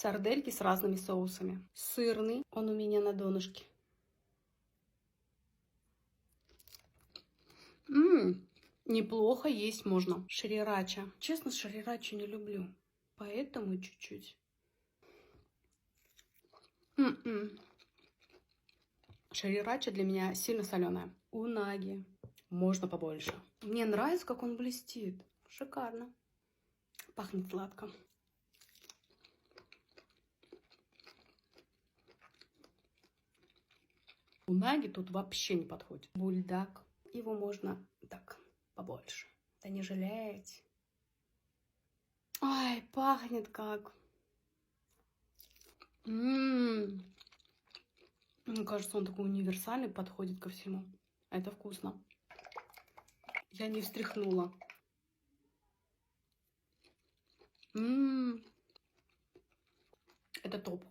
Сардельки с разными соусами. Сырный, он у меня на донышке. Неплохо есть можно. Шрирача. Честно, шрирачу не люблю. Поэтому чуть-чуть. Шрирача для меня сильно соленая. Унаги. Можно побольше. Мне нравится, как он блестит. Шикарно. Пахнет сладко. Унаги тут вообще не подходит. Бульдог. Его можно так побольше. Да не жалеете. Ай, пахнет как. Мне кажется, он такой универсальный, подходит ко всему. Это вкусно. Я не встряхнула. Это топ.